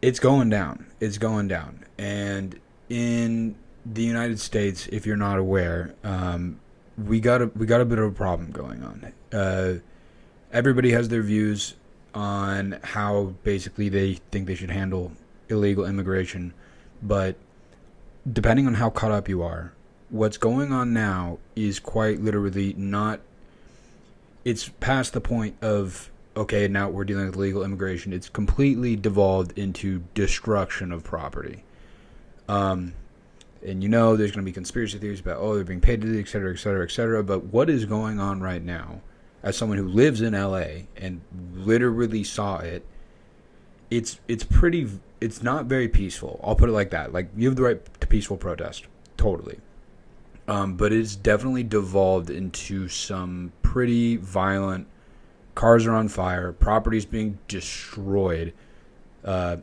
It's going down. It's going down. And in the United States, if you're not aware, we got a bit of a problem going on. Everybody has their views on how basically they think they should handle illegal immigration, but depending on how caught up you are, what's going on now is quite literally not. It's past the point of okay, now we're dealing with legal immigration. It's completely devolved into destruction of property. Um, and there's going to be conspiracy theories about they're being paid to do, et cetera, et cetera, et cetera. But what is going on right now, as someone who lives in LA and literally saw it, it's pretty. It's not very peaceful. I'll put it like that. Like you have the right to peaceful protest, totally. But it's definitely devolved into some pretty violent. Cars are on fire. Properties being destroyed. Uh,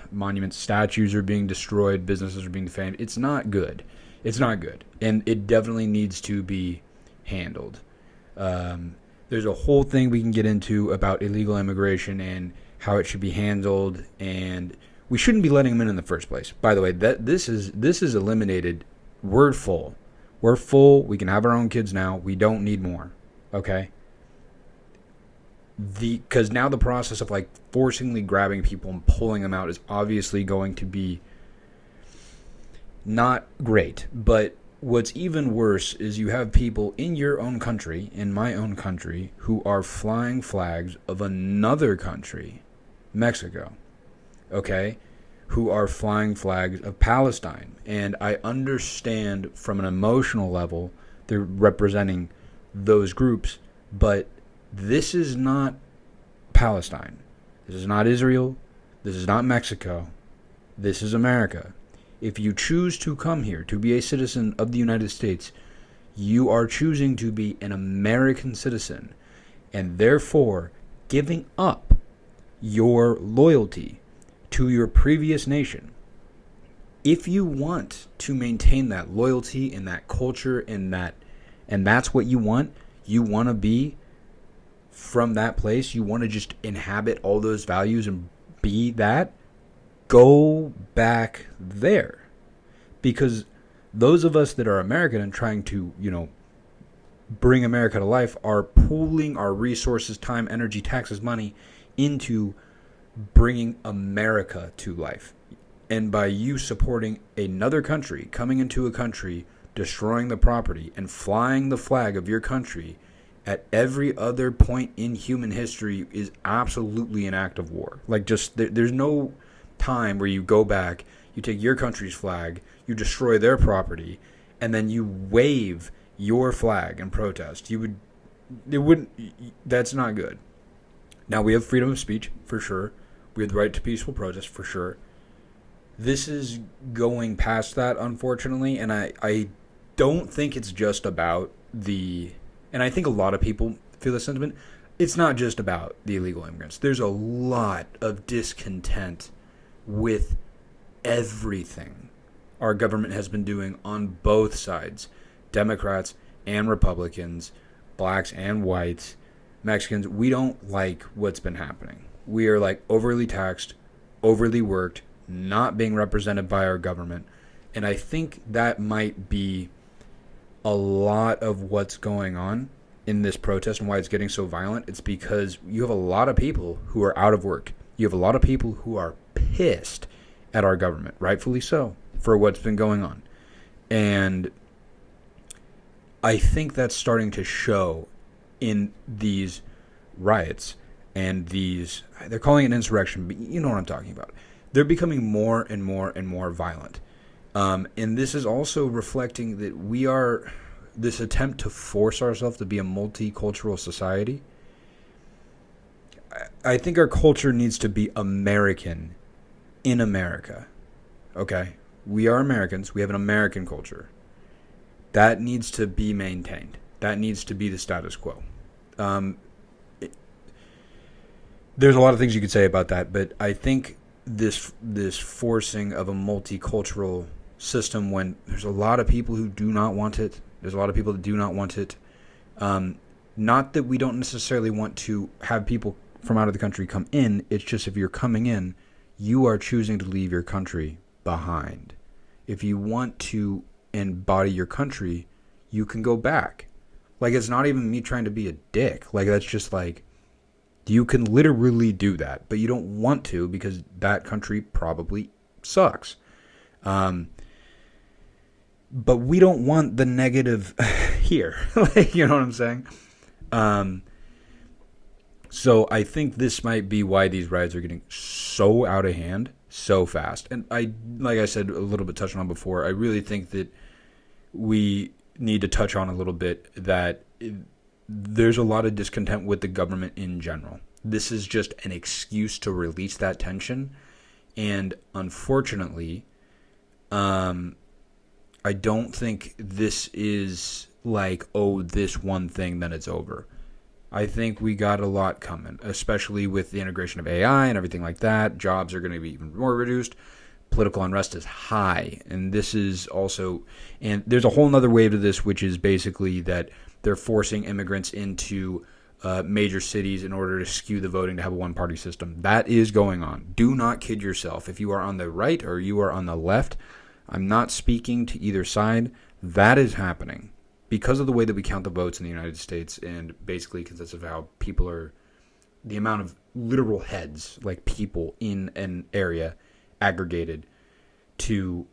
Monuments, statues are being destroyed. Businesses are being defamed. It's not good. It's not good, and it definitely needs to be handled. There's a whole thing we can get into about illegal immigration and how it should be handled, and we shouldn't be letting them in the first place. By the way, that this is eliminated. We're full. We're full. We can have our own kids now. We don't need more. Okay. Because now the process of like forcibly grabbing people and pulling them out is obviously going to be not great. But what's even worse is you have people in your own country, in my own country, who are flying flags of another country, Mexico, okay, who are flying flags of Palestine. And I understand from an emotional level they're representing those groups, but this is not Palestine. This is not Israel. This is not Mexico. This is America. If you choose to come here to be a citizen of the United States, you are choosing to be an American citizen and therefore giving up your loyalty to your previous nation. If you want to maintain that loyalty and that culture and that's what you want to be from that place, you want to just inhabit all those values and be that, go back there. Because those of us that are American and trying to, bring America to life are pooling our resources, time, energy, taxes, money into bringing America to life. And by you supporting another country, coming into a country, destroying the property, and flying the flag of your country at every other point in human history is absolutely an act of war. Like, just there's no time where you go back, you take your country's flag, you destroy their property, and then you wave your flag in protest. That's not good. Now, we have freedom of speech, for sure. We have the right to peaceful protest, for sure. This is going past that, unfortunately, and I don't think it's just about and I think a lot of people feel this sentiment. It's not just about the illegal immigrants. There's a lot of discontent with everything our government has been doing on both sides, Democrats and Republicans, blacks and whites, Mexicans. We don't like what's been happening. We are like overly taxed, overly worked, not being represented by our government. And I think that might be a lot of what's going on in this protest and why it's getting so violent. It's because you have a lot of people who are out of work. You have a lot of people who are pissed at our government, rightfully so, for what's been going on. And I think that's starting to show in these riots and they're calling it an insurrection, but you know what I'm talking about. They're becoming more and more and more violent. And this is also reflecting that we are this attempt to force ourselves to be a multicultural society. I think our culture needs to be American in America. Okay? We are Americans. We have an American culture. That needs to be maintained. That needs to be the status quo. There's a lot of things you could say about that, but I think this forcing of a multicultural system when there's a lot of people who do not want it. There's a lot of people that do not want it. Not that we don't necessarily want to have people from out of the country come in. It's just if you're coming in, you are choosing to leave your country behind. If you want to embody your country, you can go back. Like, it's not even me trying to be a dick. Like, that's just like, you can literally do that, but you don't want to because that country probably sucks. But we don't want the negative here. Like, you know what I'm saying? So I think this might be why these riots are getting so out of hand so fast. And like I said, a little bit touched on before, I really think that we need to touch on a little bit that there's a lot of discontent with the government in general. This is just an excuse to release that tension. And unfortunately, I don't think this is like, oh, this one thing, then it's over. I think we got a lot coming, especially with the integration of AI and everything like that. Jobs are going to be even more reduced. Political unrest is high. And this is also, and there's a whole nother wave to this, which is basically that they're forcing immigrants into major cities in order to skew the voting to have a one-party system. That is going on. Do not kid yourself. If you are on the right or you are on the left, I'm not speaking to either side. That is happening because of the way that we count the votes in the United States, and basically consists of how people are, the amount of literal heads, like people in an area, aggregated to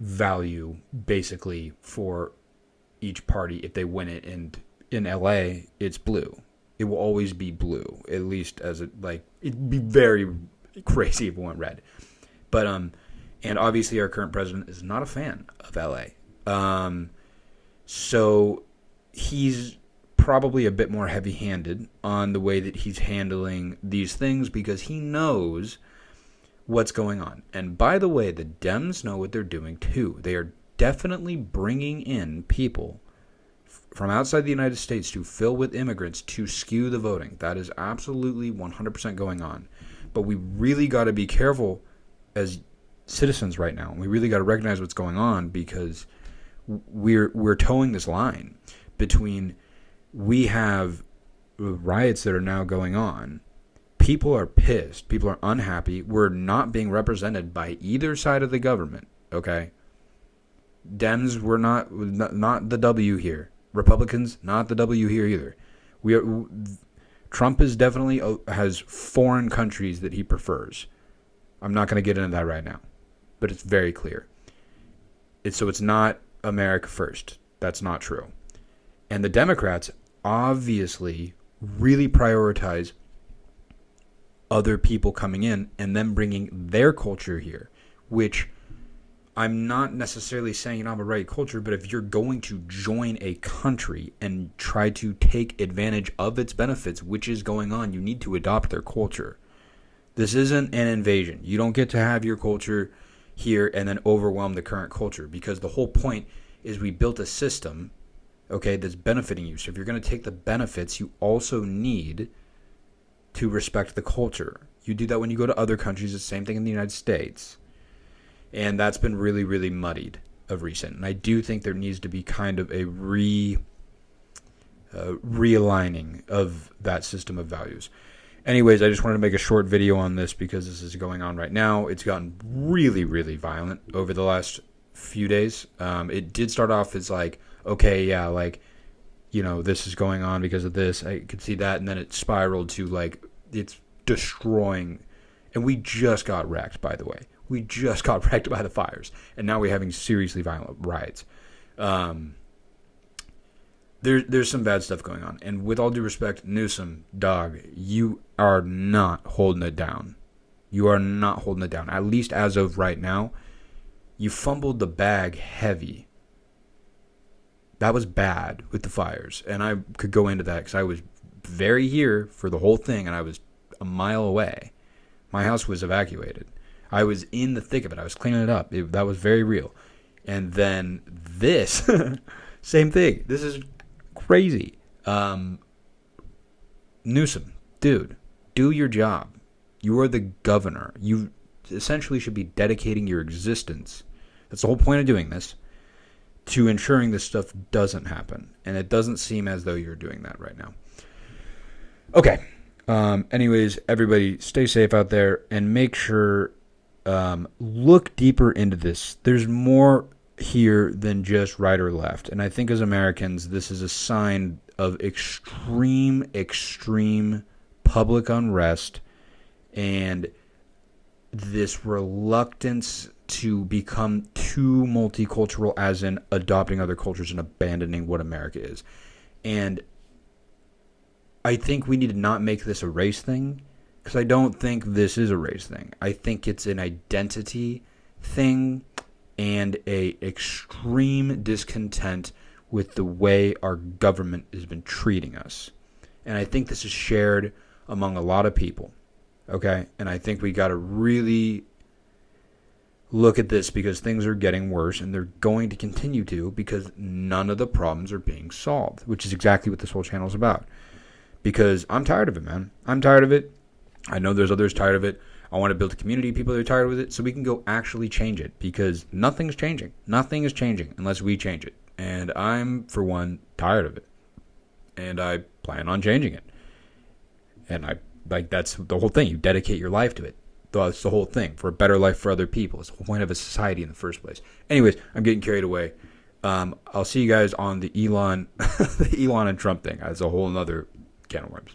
value basically for each party if they win it. And in LA, it's blue. It will always be blue, at least as it, like, it'd be very crazy if it went red. But and obviously our current president is not a fan of LA. So he's probably a bit more heavy-handed on the way that he's handling these things because he knows what's going on. And by the way, the Dems know what they're doing too. They are definitely bringing in people from outside the United States to fill with immigrants to skew the voting. That is absolutely 100% going on. But we really got to be careful as citizens right now. We really got to recognize what's going on because we're towing this line between, we have riots that are now going on. People are pissed. People are unhappy. We're not being represented by either side of the government, okay? Dems, we're not the W here. Republicans, not the W here either. Trump is definitely has foreign countries that he prefers. I'm not going to get into that right now, but it's very clear. So it's not America first. That's not true. And the Democrats obviously really prioritize other people coming in and them bringing their culture here, which I'm not necessarily saying you don't have a right culture, but if you're going to join a country and try to take advantage of its benefits, which is going on, you need to adopt their culture. This isn't an invasion. You don't get to have your culture here and then overwhelm the current culture, because the whole point is we built a system, okay, that's benefiting you. So if you're going to take the benefits, you also need to respect the culture. You do that when you go to other countries. It's the same thing in the United States. And that's been really, really muddied of recent. And I do think there needs to be kind of a realigning of that system of values. Anyways, I just wanted to make a short video on this because this is going on right now. It's gotten really, really violent over the last few days. It did start off as like, okay, yeah, like, you know, this is going on because of this. I could see that. And then it spiraled to like, it's destroying. And we just got wrecked, by the way. We just got wrecked by the fires. And now we're having seriously violent riots. There's some bad stuff going on. And with all due respect, Newsom, dog, you are not holding it down. You are not holding it down. At least as of right now, you fumbled the bag heavy. That was bad with the fires. And I could go into that because I was very here for the whole thing, and I was a mile away. My house was evacuated. I was in the thick of it. I was cleaning it up. That was very real. And then this, same thing. This is crazy. Newsom, dude, do your job. You are the governor. You essentially should be dedicating your existence. That's the whole point of doing this, to ensuring this stuff doesn't happen. And it doesn't seem as though you're doing that right now. Okay. Anyways, everybody stay safe out there and make sure look deeper into this. There's more here than just right or left. And I think as Americans, this is a sign of extreme public unrest and this reluctance to become too multicultural, as in adopting other cultures and abandoning what America is. And I think we need to not make this a race thing, because I don't think this is a race thing. I think it's an identity thing and a extreme discontent with the way our government has been treating us. And I think this is shared among a lot of people. Okay? And I think we got to really look at this, because things are getting worse, and they're going to continue to, because none of the problems are being solved, which is exactly what this whole channel is about. Because I'm tired of it, man. I'm tired of it. I know there's others tired of it. I want to build a community of people that are tired with it, so we can go actually change it, because nothing's changing. Nothing is changing unless we change it. And I'm, for one, tired of it. And I plan on changing it. And that's the whole thing. You dedicate your life to it. That's the whole thing. For a better life for other people. It's the whole point of a society in the first place. Anyways, I'm getting carried away. I'll see you guys on the Elon and Trump thing. That's a whole nother can of worms.